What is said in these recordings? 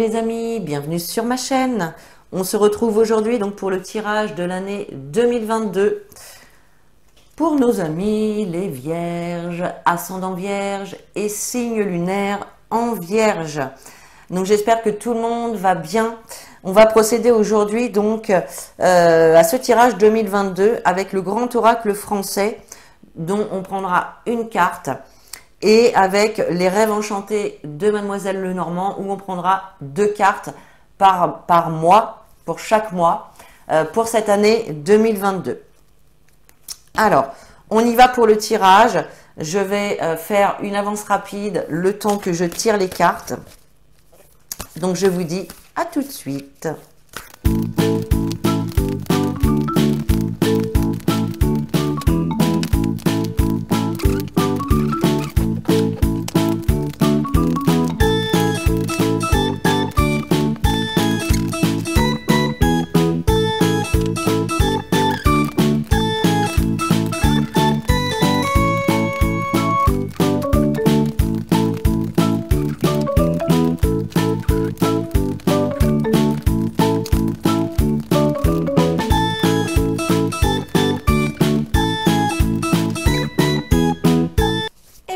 les amis, bienvenue sur ma chaîne. On se retrouve aujourd'hui donc pour le tirage de l'année 2022 pour nos amis les vierges, ascendant vierge et signe lunaire en vierge. Donc j'espère que tout le monde va bien. On va procéder aujourd'hui donc à ce tirage 2022 avec le grand oracle français dont on prendra une carte. Et avec les rêves enchantés de Mademoiselle Lenormand, où on prendra 2 cartes par mois, pour chaque mois, pour cette année 2022. Alors, on y va pour le tirage. Je vais faire une avance rapide le temps que je tire les cartes. Donc, je vous dis à tout de suite.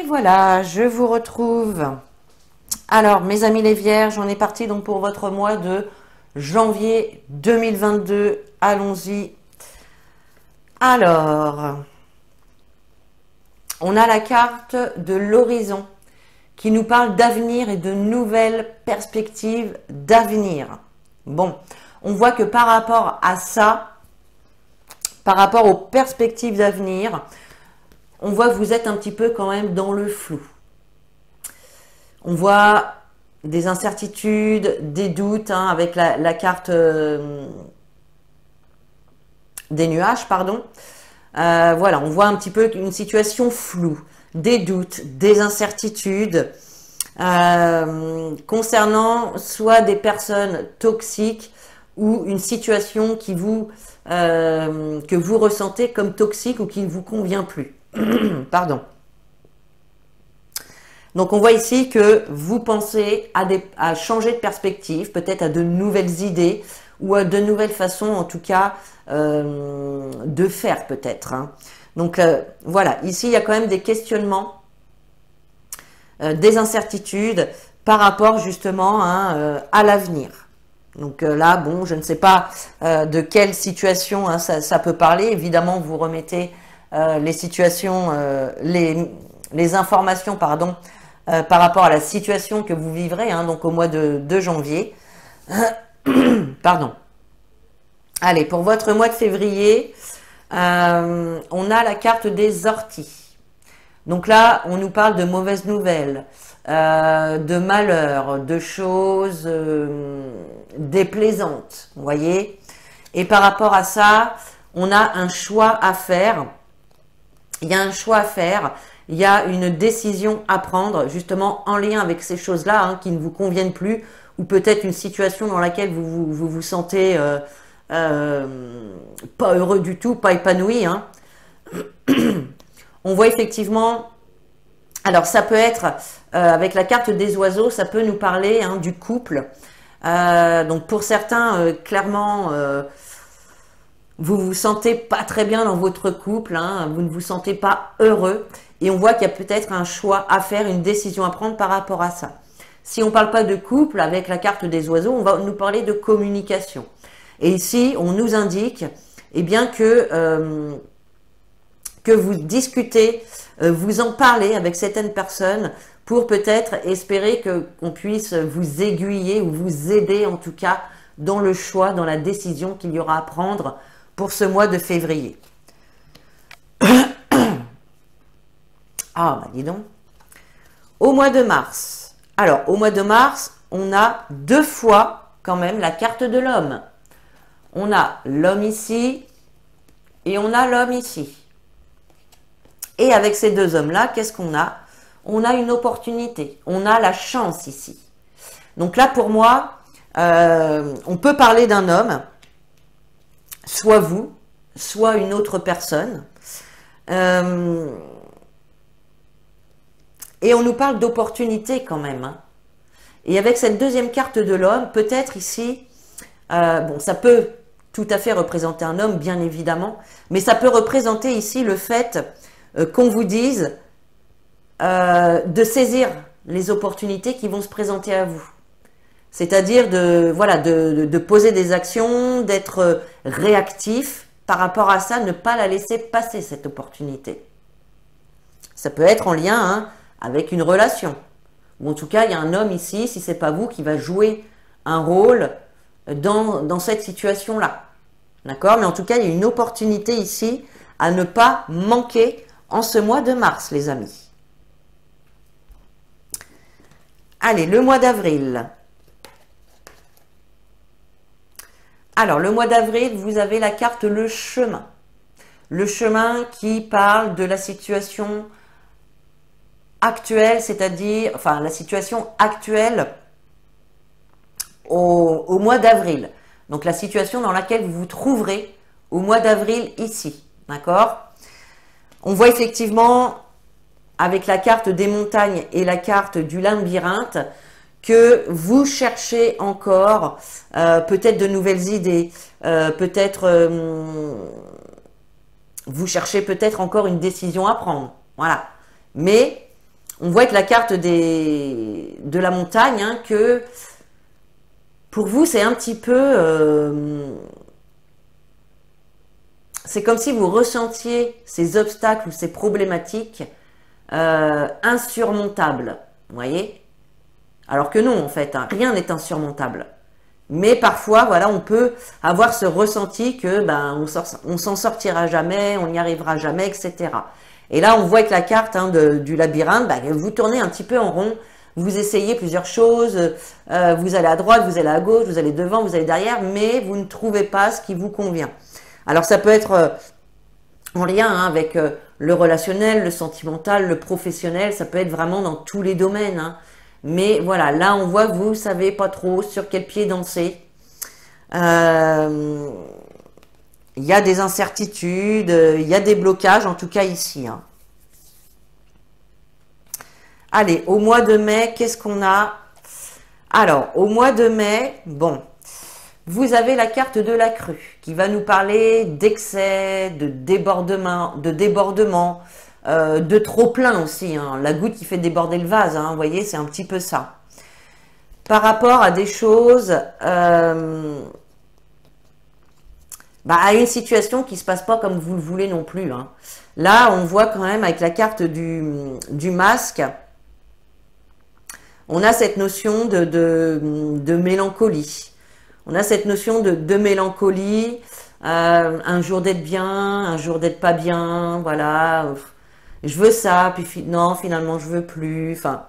Voilà, je vous retrouve. Alors, mes amis les vierges, on est parti donc pour votre mois de janvier 2022. Allons-y. Alors, on a la carte de l'horizon qui nous parle d'avenir et de nouvelles perspectives d'avenir. Bon, on voit que par rapport à ça, par rapport aux perspectives d'avenir, on voit que vous êtes un petit peu quand même dans le flou. On voit des incertitudes, des doutes, hein, avec la carte des nuages, pardon. Voilà, on voit un petit peu une situation floue, des doutes, des incertitudes concernant soit des personnes toxiques ou une situation qui que vous ressentez comme toxique ou qui ne vous convient plus. Pardon. Donc on voit ici que vous pensez à changer de perspective, peut-être à de nouvelles idées ou à de nouvelles façons en tout cas de faire peut-être. Hein. Donc voilà, ici il y a quand même des questionnements, des incertitudes par rapport justement hein, à l'avenir. Donc là, bon, je ne sais pas de quelle situation hein, ça peut parler. Évidemment, vous remettez les situations, les informations, pardon, par rapport à la situation que vous vivrez, hein, donc au mois de janvier. Pardon. Allez, pour votre mois de février, on a la carte des orties. Donc là, on nous parle de mauvaises nouvelles, de malheurs, de choses déplaisantes, vous voyez. Et par rapport à ça, on a un choix à faire. Il y a un choix à faire, il y a une décision à prendre justement en lien avec ces choses-là hein, qui ne vous conviennent plus ou peut-être une situation dans laquelle vous sentez pas heureux du tout, pas épanoui. Hein. On voit effectivement, alors ça peut être avec la carte des oiseaux, ça peut nous parler hein, du couple. Donc pour certains, clairement... vous vous sentez pas très bien dans votre couple, hein, vous ne vous sentez pas heureux et on voit qu'il y a peut-être un choix à faire, une décision à prendre par rapport à ça. Si on ne parle pas de couple, avec la carte des oiseaux, on va nous parler de communication. Et ici, on nous indique eh bien, que vous discutez, vous en parlez avec certaines personnes pour peut-être espérer qu'on puisse vous aiguiller ou vous aider en tout cas dans le choix, dans la décision qu'il y aura à prendre pour ce mois de février. Ah, bah dis donc. Au mois de mars. Alors, au mois de mars, on a 2 fois quand même la carte de l'homme. On a l'homme ici et on a l'homme ici. Et avec ces 2 hommes-là, qu'est-ce qu'on a? On a une opportunité. On a la chance ici. Donc là, pour moi, on peut parler d'un homme, soit vous, soit une autre personne. Et on nous parle d'opportunité quand même. Hein. Et avec cette deuxième carte de l'homme, peut-être ici, bon, ça peut tout à fait représenter un homme, bien évidemment, mais ça peut représenter ici le fait qu'on vous dise de saisir les opportunités qui vont se présenter à vous. C'est-à-dire de, voilà, de poser des actions, d'être réactif par rapport à ça, ne pas la laisser passer cette opportunité. Ça peut être en lien hein, avec une relation. Ou en tout cas, il y a un homme ici, si ce n'est pas vous, qui va jouer un rôle dans cette situation-là. D'accord? Mais en tout cas, il y a une opportunité ici à ne pas manquer en ce mois de mars, les amis. Allez, le mois d'avril. Alors, le mois d'avril, vous avez la carte le chemin. Le chemin qui parle de la situation actuelle, c'est-à-dire, enfin, la situation actuelle au mois d'avril. Donc, la situation dans laquelle vous vous trouverez au mois d'avril ici. D'accord? On voit effectivement, avec la carte des montagnes et la carte du labyrinthe, que vous cherchez encore peut-être de nouvelles idées, peut-être vous cherchez peut-être encore une décision à prendre. Voilà. Mais on voit avec la carte de la montagne hein, que pour vous, c'est un petit peu... c'est comme si vous ressentiez ces obstacles ou ces problématiques insurmontables. Vous voyez? Alors que non, en fait, hein, rien n'est insurmontable. Mais parfois, voilà, on peut avoir ce ressenti que ben, on s'en sortira jamais, on n'y arrivera jamais, etc. Et là, on voit avec la carte hein, du labyrinthe, ben, vous tournez un petit peu en rond, vous essayez plusieurs choses, vous allez à droite, vous allez à gauche, vous allez devant, vous allez derrière, mais vous ne trouvez pas ce qui vous convient. Alors, ça peut être en lien hein, avec le relationnel, le sentimental, le professionnel, ça peut être vraiment dans tous les domaines, hein. Mais voilà, là on voit que vous ne savez pas trop sur quel pied danser. Il y a des incertitudes, il y a des blocages, en tout cas ici. Hein. Allez, au mois de mai, qu'est-ce qu'on a? Alors, au mois de mai, bon, vous avez la carte de la crue qui va nous parler d'excès, de débordement, de trop plein aussi, hein. La goutte qui fait déborder le vase, hein, vous voyez, c'est un petit peu ça. Par rapport à des choses, à une situation qui ne se passe pas comme vous le voulez non plus. Hein. Là, on voit quand même avec la carte du masque, on a cette notion de mélancolie. On a cette notion de mélancolie, un jour d'être bien, un jour d'être pas bien, voilà. Je veux ça, puis non, finalement, je veux plus. Enfin,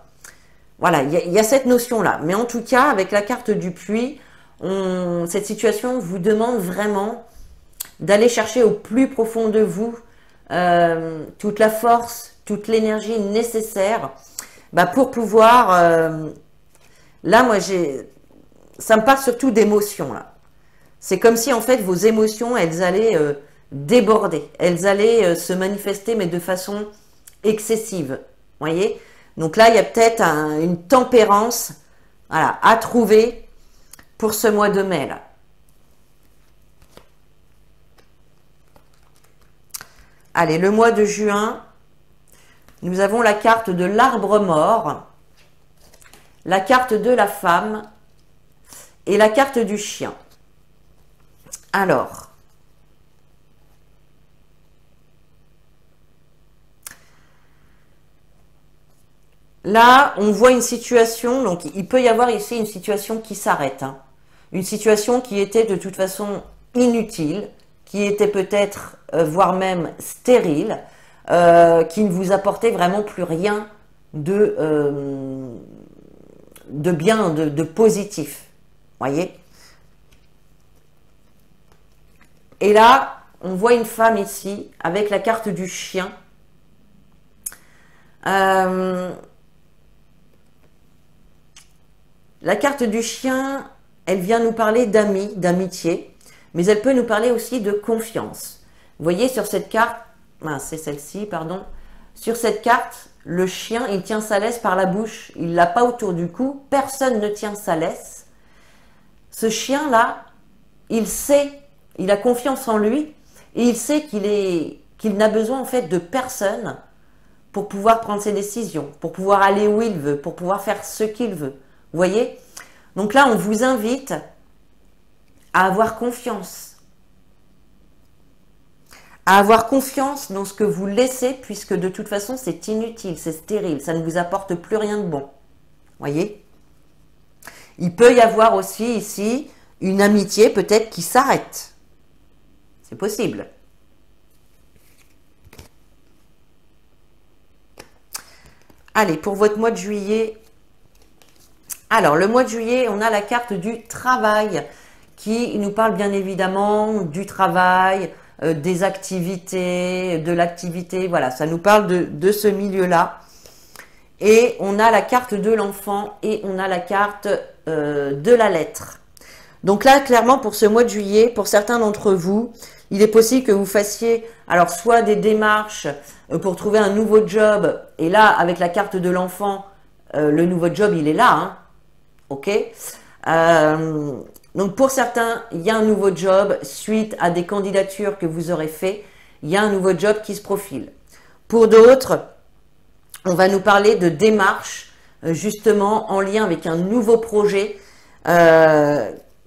voilà, il y a cette notion-là. Mais en tout cas, avec la carte du puits, cette situation vous demande vraiment d'aller chercher au plus profond de vous toute la force, toute l'énergie nécessaire pour pouvoir... là, moi, ça me parle surtout d'émotions, là. C'est comme si, en fait, vos émotions, elles allaient déborder. Elles allaient se manifester, mais de façon excessive. Vous voyez? Donc là, il y a peut-être une tempérance voilà, à trouver pour ce mois de mai, là. Allez, le mois de juin, nous avons la carte de l'arbre mort, la carte de la femme et la carte du chien. Alors, là, on voit une situation, donc il peut y avoir ici une situation qui s'arrête. Hein. Une situation qui était de toute façon inutile, qui était peut-être, voire même stérile, qui ne vous apportait vraiment plus rien de bien, de positif. Voyez? Et là, on voit une femme ici, avec la carte du chien. La carte du chien, elle vient nous parler d'amis, d'amitié, mais elle peut nous parler aussi de confiance. Vous voyez sur cette carte, c'est celle-ci, pardon, sur cette carte, le chien, il tient sa laisse par la bouche. Il ne l'a pas autour du cou. Personne ne tient sa laisse. Ce chien-là, il sait, il a confiance en lui et il sait qu'il n'a besoin en fait de personne pour pouvoir prendre ses décisions, pour pouvoir aller où il veut, pour pouvoir faire ce qu'il veut. Vous voyez? Donc là, on vous invite à avoir confiance. À avoir confiance dans ce que vous laissez, puisque de toute façon, c'est inutile, c'est stérile, ça ne vous apporte plus rien de bon. Voyez? Il peut y avoir aussi ici une amitié peut-être qui s'arrête. C'est possible. Allez, pour votre mois de juillet. Alors, le mois de juillet, on a la carte du travail qui nous parle bien évidemment du travail, des activités, de l'activité. Voilà, ça nous parle de ce milieu-là. Et on a la carte de l'enfant et on a la carte de la lettre. Donc là, clairement, pour ce mois de juillet, pour certains d'entre vous, il est possible que vous fassiez alors soit des démarches pour trouver un nouveau job. Et là, avec la carte de l'enfant, le nouveau job, il est là. Hein, ok. Donc pour certains, il y a un nouveau job suite à des candidatures que vous aurez fait. Il y a un nouveau job qui se profile. Pour d'autres, on va nous parler de démarches justement en lien avec un nouveau projet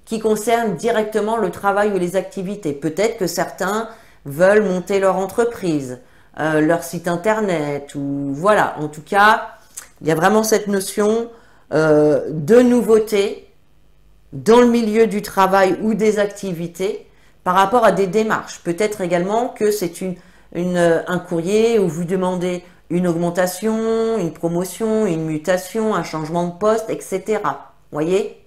qui concerne directement le travail ou les activités. Peut-être que certains veulent monter leur entreprise, leur site internet, ou voilà. En tout cas, il y a vraiment cette notion de nouveauté dans le milieu du travail ou des activités par rapport à des démarches. Peut-être également que c'est un courrier où vous demandez une augmentation, une promotion, une mutation, un changement de poste, etc. Voyez?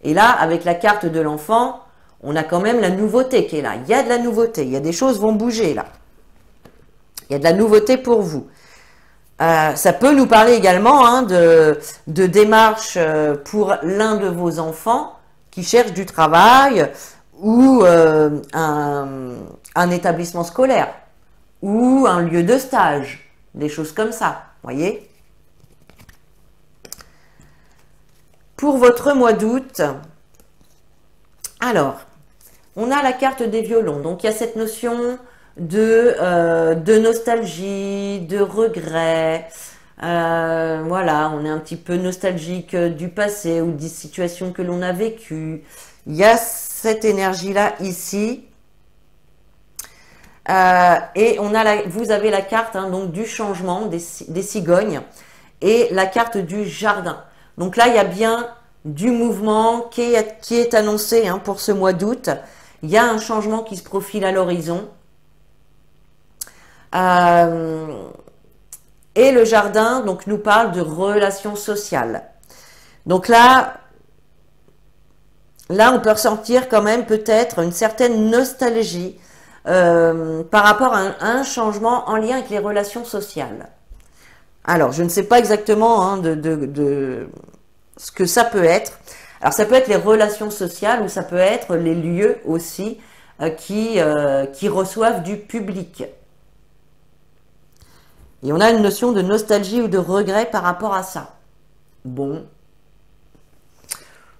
Et là, avec la carte de l'enfant, on a quand même la nouveauté qui est là. Il y a de la nouveauté, il y a des choses qui vont bouger là. Il y a de la nouveauté pour vous. Ça peut nous parler également hein, de démarches pour l'un de vos enfants qui cherche du travail ou un établissement scolaire ou un lieu de stage, des choses comme ça, voyez. Pour votre mois d'août, alors, on a la carte des violons. Donc, il y a cette notion de nostalgie, de regret. Voilà, on est un petit peu nostalgique du passé ou des situations que l'on a vécues. Il y a cette énergie-là ici. Et on a vous avez la carte hein, donc du changement des cigognes et la carte du jardin. Donc là, il y a bien du mouvement qui est annoncé hein, pour ce mois d'août. Il y a un changement qui se profile à l'horizon. Et le jardin donc, nous parle de relations sociales. Donc là, on peut ressentir quand même peut-être une certaine nostalgie par rapport à un changement en lien avec les relations sociales. Alors, je ne sais pas exactement hein, de ce que ça peut être. Alors, ça peut être les relations sociales ou ça peut être les lieux aussi qui reçoivent du public. Et on a une notion de nostalgie ou de regret par rapport à ça. Bon.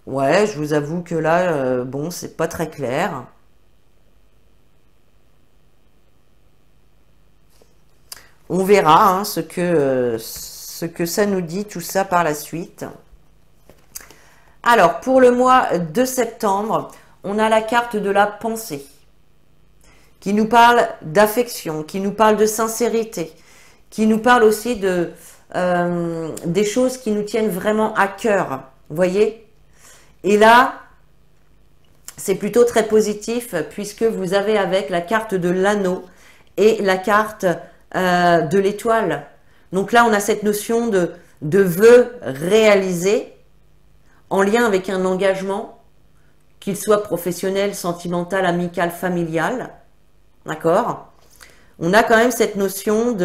Ouais, je vous avoue que là, bon, c'est pas très clair. On verra hein, ce que ça nous dit, tout ça par la suite. Alors, pour le mois de septembre, on a la carte de la pensée qui nous parle d'affection, qui nous parle de sincérité, qui nous parle aussi des choses qui nous tiennent vraiment à cœur. Vous voyez? Et là, c'est plutôt très positif puisque vous avez avec la carte de l'anneau et la carte de l'étoile. Donc là, on a cette notion de vœu réalisé en lien avec un engagement, qu'il soit professionnel, sentimental, amical, familial. D'accord? On a quand même cette notion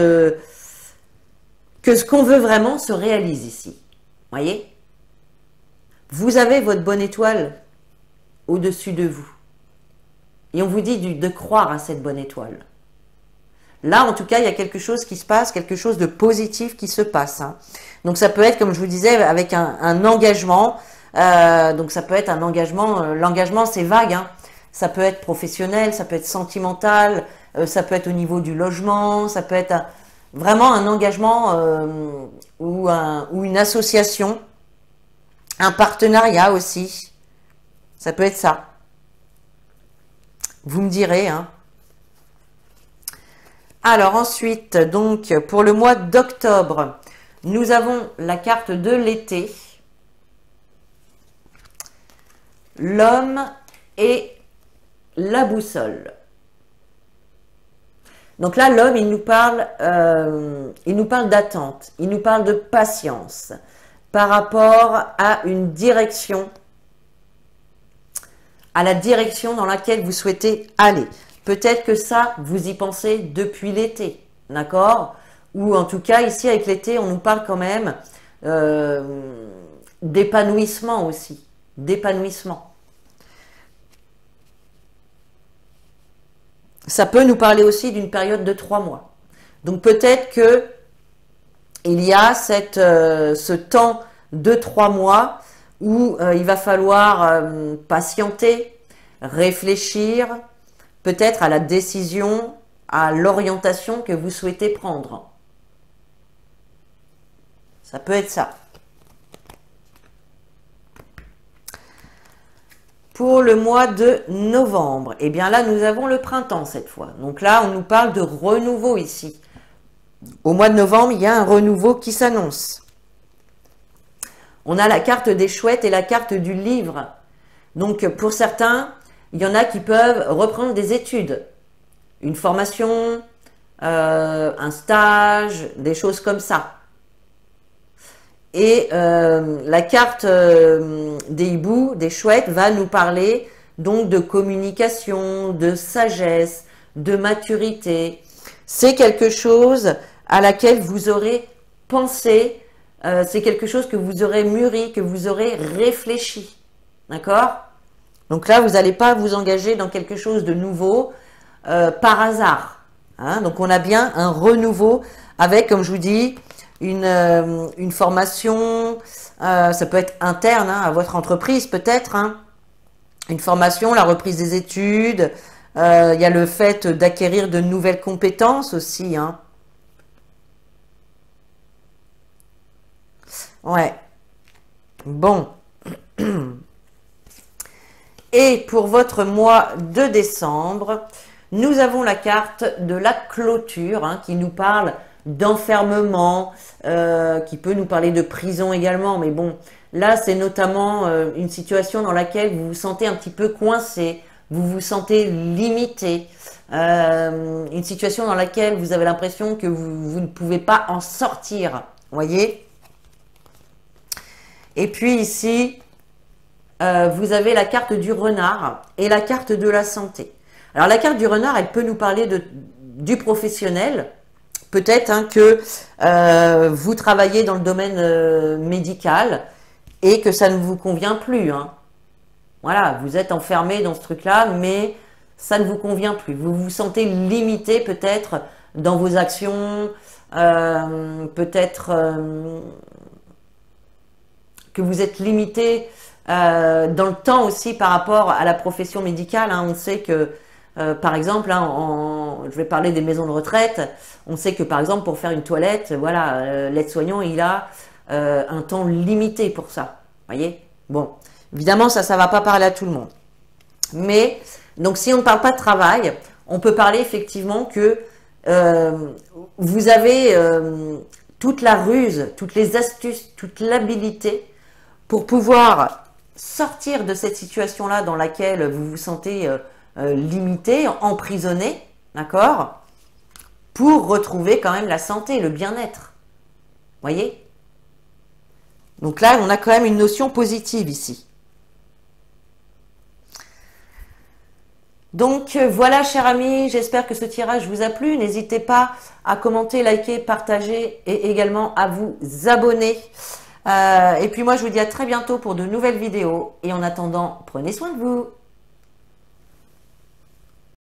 que ce qu'on veut vraiment se réalise ici. Voyez? Vous avez votre bonne étoile au-dessus de vous. Et on vous dit de croire à cette bonne étoile. Là, en tout cas, il y a quelque chose qui se passe, quelque chose de positif qui se passe. Hein. Donc, ça peut être, comme je vous disais, avec un engagement. Donc, ça peut être un engagement. L'engagement, c'est vague. Hein. Ça peut être professionnel, ça peut être sentimental, ça peut être au niveau du logement, ça peut être vraiment un engagement ou une association, un partenariat aussi. Ça peut être ça. Vous me direz, hein. Alors ensuite, donc, pour le mois d'octobre, nous avons la carte de l'été, l'homme et la boussole. Donc là, l'homme, il nous parle d'attente, il nous parle de patience par rapport à une direction, à la direction dans laquelle vous souhaitez aller. Peut-être que ça, vous y pensez depuis l'été, d'accord? Ou en tout cas, ici, avec l'été, on nous parle quand même d'épanouissement aussi, d'épanouissement. Ça peut nous parler aussi d'une période de 3 mois. Donc peut-être que il y a ce temps de 3 mois où il va falloir patienter, réfléchir, peut-être à la décision, à l'orientation que vous souhaitez prendre. Ça peut être ça. Pour le mois de novembre, eh bien là, nous avons le printemps cette fois. Donc là, on nous parle de renouveau ici. Au mois de novembre, il y a un renouveau qui s'annonce. On a la carte des chouettes et la carte du livre. Donc pour certains, il y en a qui peuvent reprendre des études, une formation, un stage, des choses comme ça. Et la carte des hiboux, des chouettes, va nous parler donc de communication, de sagesse, de maturité. C'est quelque chose à laquelle vous aurez pensé, c'est quelque chose que vous aurez mûri, que vous aurez réfléchi. D'accord ? Donc là, vous n'allez pas vous engager dans quelque chose de nouveau par hasard. Hein. Donc on a bien un renouveau avec, comme je vous dis, une formation, ça peut être interne hein, à votre entreprise peut-être, hein. Une formation, la reprise des études, il y a le fait d'acquérir de nouvelles compétences aussi. Hein. Ouais. Bon. Et pour votre mois de décembre, nous avons la carte de la clôture hein, qui nous parle d'enfermement, qui peut nous parler de prison également. Mais bon, là, c'est notamment une situation dans laquelle vous vous sentez un petit peu coincé, vous vous sentez limité. Une situation dans laquelle vous avez l'impression que vous ne pouvez pas en sortir. Voyez ? Et puis ici, vous avez la carte du renard et la carte de la santé. Alors la carte du renard, elle peut nous parler du professionnel. Peut-être hein, que vous travaillez dans le domaine médical et que ça ne vous convient plus. Hein. Voilà, vous êtes enfermé dans ce truc-là, mais ça ne vous convient plus. Vous vous sentez limité peut-être dans vos actions, peut-être que vous êtes limité dans le temps aussi par rapport à la profession médicale. Hein. On sait que, par exemple, hein, je vais parler des maisons de retraite, on sait que par exemple pour faire une toilette, voilà, l'aide-soignant il a un temps limité pour ça. Voyez ? Bon, évidemment ça va pas parler à tout le monde. Mais, donc si on ne parle pas de travail, on peut parler effectivement que vous avez toute la ruse, toutes les astuces, toute l'habilité pour pouvoir sortir de cette situation-là dans laquelle vous vous sentez limité, emprisonné, d'accord ? Pour retrouver quand même la santé, le bien-être. Voyez ? Donc là, on a quand même une notion positive ici. Donc voilà, chers amis, j'espère que ce tirage vous a plu. N'hésitez pas à commenter, liker, partager et également à vous abonner. Et puis moi, je vous dis à très bientôt pour de nouvelles vidéos. Et en attendant, prenez soin de vous.